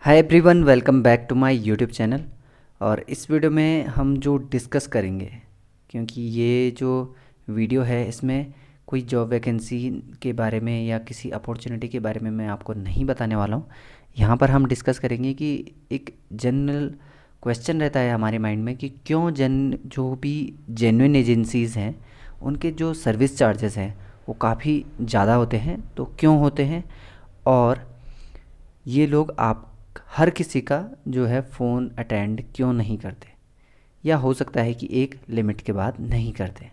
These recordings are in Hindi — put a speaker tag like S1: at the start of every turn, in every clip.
S1: Hi everyone, welcome back to my YouTube channel. और इस वीडियो में हम जो डिस्कस करेंगे, क्योंकि ये जो वीडियो है इसमें कोई जॉब वैकेंसी के बारे में या किसी अपॉर्चुनिटी के बारे में मैं आपको नहीं बताने वाला हूँ। यहाँ पर हम डिस्कस करेंगे कि एक जनरल क्वेश्चन रहता है हमारे माइंड में कि क्यों जो भी जेन्युइन एजेंसीज़ हैं उनके जो सर्विस चार्जेस हैं वो काफ़ी ज़्यादा होते हैं। तो क्यों होते हैं, और ये लोग आप हर किसी का जो है फ़ोन अटेंड क्यों नहीं करते, या हो सकता है कि एक लिमिट के बाद नहीं करते।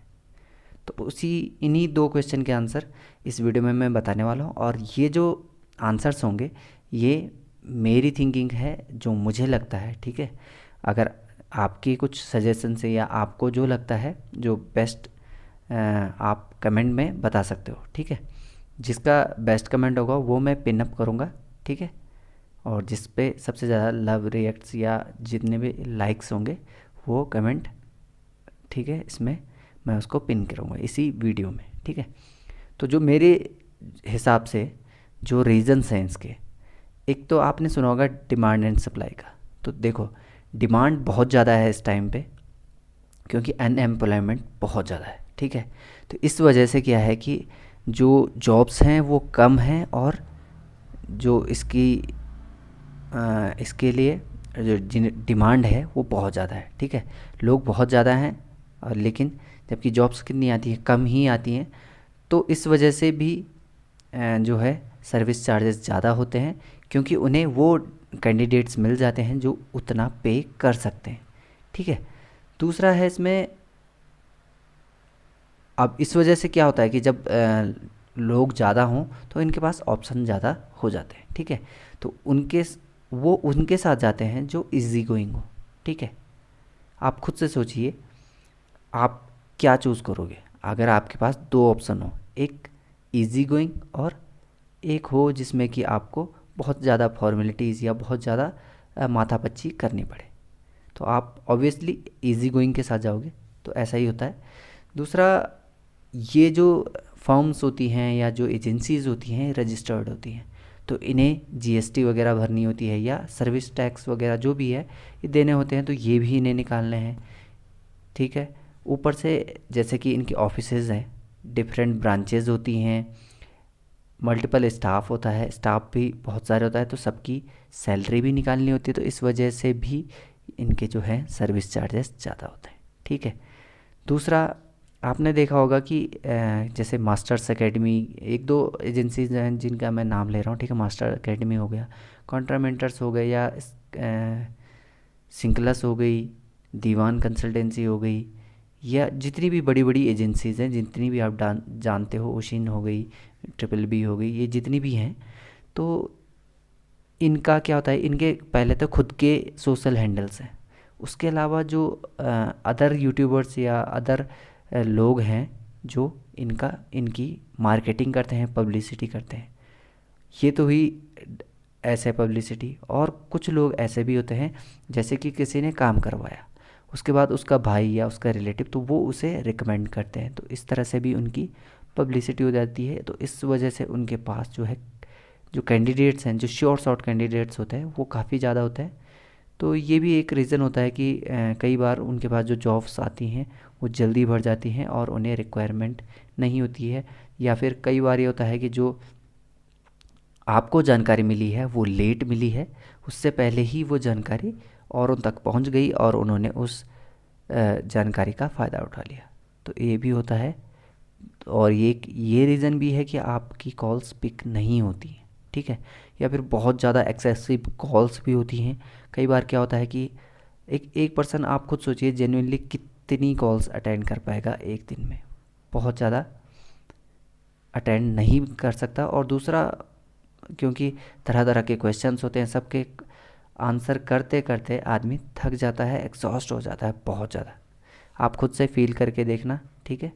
S1: तो इन्हीं दो क्वेश्चन के आंसर इस वीडियो में मैं बताने वाला हूँ। और ये जो आंसर्स होंगे ये मेरी थिंकिंग है, जो मुझे लगता है। ठीक है, अगर आपकी कुछ सजेशन से या आपको जो लगता है जो बेस्ट, आप कमेंट में बता सकते हो। ठीक है, जिसका बेस्ट कमेंट होगा वो मैं पिन अप करूँगा। ठीक है, और जिस पे सबसे ज़्यादा लव रिएक्ट्स या जितने भी लाइक्स होंगे वो कमेंट, ठीक है, इसमें मैं उसको पिन करूँगा इसी वीडियो में। ठीक है, तो जो मेरे हिसाब से जो रीज़न्स हैं इसके, एक तो आपने सुना होगा डिमांड एंड सप्लाई का। तो देखो, डिमांड बहुत ज़्यादा है इस टाइम पे, क्योंकि अनएम्प्लॉयमेंट बहुत ज़्यादा है। ठीक है, तो इस वजह से क्या है कि जो जॉब्स हैं वो कम हैं, और जो इसके लिए जो डिमांड है वो बहुत ज़्यादा है। ठीक है, लोग बहुत ज़्यादा हैं, और लेकिन जबकि जॉब्स कितनी आती हैं, कम ही आती हैं। तो इस वजह से भी जो है सर्विस चार्जेस ज़्यादा होते हैं, क्योंकि उन्हें वो कैंडिडेट्स मिल जाते हैं जो उतना पे कर सकते हैं। ठीक है, दूसरा है इसमें, अब इस वजह से क्या होता है कि जब लोग ज़्यादा हों तो इनके पास ऑप्शन ज़्यादा हो जाते हैं। ठीक है, तो वो उनके साथ जाते हैं जो इजी गोइंग हो। ठीक है, आप खुद से सोचिए, आप क्या चूज़ करोगे अगर आपके पास दो ऑप्शन हो, एक इजी गोइंग और एक हो जिसमें कि आपको बहुत ज़्यादा फॉर्मेलिटीज़ या बहुत ज़्यादा माथापच्ची करनी पड़े। तो आप ऑब्वियसली इजी गोइंग के साथ जाओगे। तो ऐसा ही होता है। दूसरा, ये जो फर्म्स होती हैं या जो एजेंसीज़ होती हैं रजिस्टर्ड होती हैं, तो इन्हें जीएसटी वगैरह भरनी होती है या सर्विस टैक्स वगैरह जो भी है ये देने होते हैं, तो ये भी इन्हें निकालने हैं। ठीक है, ऊपर से जैसे कि इनकी ऑफिसेज हैं, डिफरेंट ब्रांचेज होती हैं, मल्टीपल स्टाफ होता है, स्टाफ भी बहुत सारे होता है, तो सबकी सैलरी भी निकालनी होती है। तो इस वजह से भी इनके जो है सर्विस चार्जेस ज़्यादा होते हैं। ठीक है, दूसरा, आपने देखा होगा कि जैसे मास्टर्स एकेडमी, एक दो एजेंसीज हैं जिनका मैं नाम ले रहा हूँ। ठीक है, मास्टर एकेडमी हो गया, कॉन्ट्रामेंटर्स हो गए, या सिंकलस हो गई, दीवान कंसल्टेंसी हो गई, या जितनी भी बड़ी बड़ी एजेंसीज़ हैं, जितनी भी आप जानते हो, ओशिन हो गई, ट्रिपल बी हो गई, ये जितनी भी हैं, तो इनका क्या होता है, इनके पहले तो खुद के सोशल हैंडल्स हैं। उसके अलावा जो अदर यूट्यूबर्स या अदर लोग हैं जो इनकी मार्केटिंग करते हैं, पब्लिसिटी करते हैं। ये तो हुई ऐसे पब्लिसिटी। और कुछ लोग ऐसे भी होते हैं, जैसे कि किसी ने काम करवाया, उसके बाद उसका भाई या उसका रिलेटिव, तो वो उसे रिकमेंड करते हैं, तो इस तरह से भी उनकी पब्लिसिटी हो जाती है। तो इस वजह से उनके पास जो है, जो कैंडिडेट्स हैं, जो श्योर शॉर्ट कैंडिडेट्स होते हैं वो काफ़ी ज़्यादा होते हैं। तो ये भी एक रीज़न होता है कि कई बार उनके पास जो जॉब्स आती हैं वो जल्दी भर जाती हैं और उन्हें रिक्वायरमेंट नहीं होती है। या फिर कई बार ये होता है कि जो आपको जानकारी मिली है वो लेट मिली है, उससे पहले ही वो जानकारी औरों तक पहुंच गई और उन्होंने उस जानकारी का फ़ायदा उठा लिया। तो ये भी होता है। और ये रीज़न भी है कि आपकी कॉल्स पिक नहीं होती हैं। ठीक है, या फिर बहुत ज़्यादा एक्सेसिव कॉल्स भी होती हैं। कई बार क्या होता है कि एक एक पर्सन, आप खुद सोचिए, जेन्युइनली कितनी कॉल्स अटेंड कर पाएगा एक दिन में? बहुत ज़्यादा अटेंड नहीं कर सकता। और दूसरा, क्योंकि तरह तरह के क्वेश्चंस होते हैं, सबके आंसर करते करते आदमी थक जाता है, एग्जॉस्ट हो जाता है बहुत ज़्यादा। आप खुद से फील करके देखना। ठीक है,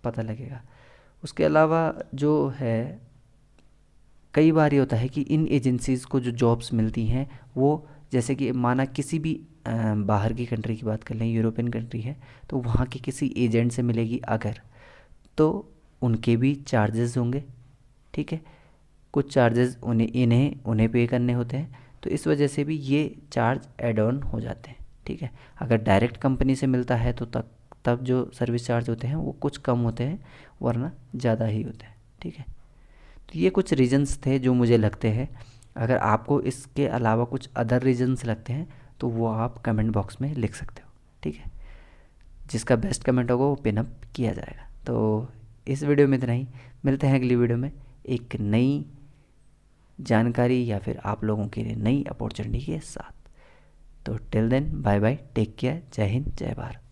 S1: पता लगेगा। उसके अलावा जो है, कई बार ये होता है कि इन एजेंसीज़ को जो जॉब्स मिलती हैं वो, जैसे कि माना किसी भी बाहर की कंट्री की बात कर लें, यूरोपियन कंट्री है, तो वहाँ के किसी एजेंट से मिलेगी अगर, तो उनके भी चार्जेस होंगे। ठीक है, कुछ चार्जेस उन्हें पे करने होते हैं। तो इस वजह से भी ये चार्ज ऐड ऑन हो जाते हैं, ठीक है। अगर डायरेक्ट कंपनी से मिलता है तो तब जो सर्विस चार्ज होते हैं वो कुछ कम होते हैं, वरना ज़्यादा ही होते हैं, ठीक है। तो ये कुछ रीजंस थे जो मुझे लगते हैं। अगर आपको इसके अलावा कुछ अदर रीजंस लगते हैं तो वो आप कमेंट बॉक्स में लिख सकते हो, ठीक है। जिसका बेस्ट कमेंट होगा वो पिन अप किया जाएगा। तो इस वीडियो में इतना ही, मिलते हैं अगली वीडियो में एक नई जानकारी या फिर आप लोगों के लिए नई अपॉर्चुनिटी के साथ। तो till then bye bye, take care, जय हिंद, जय भारत।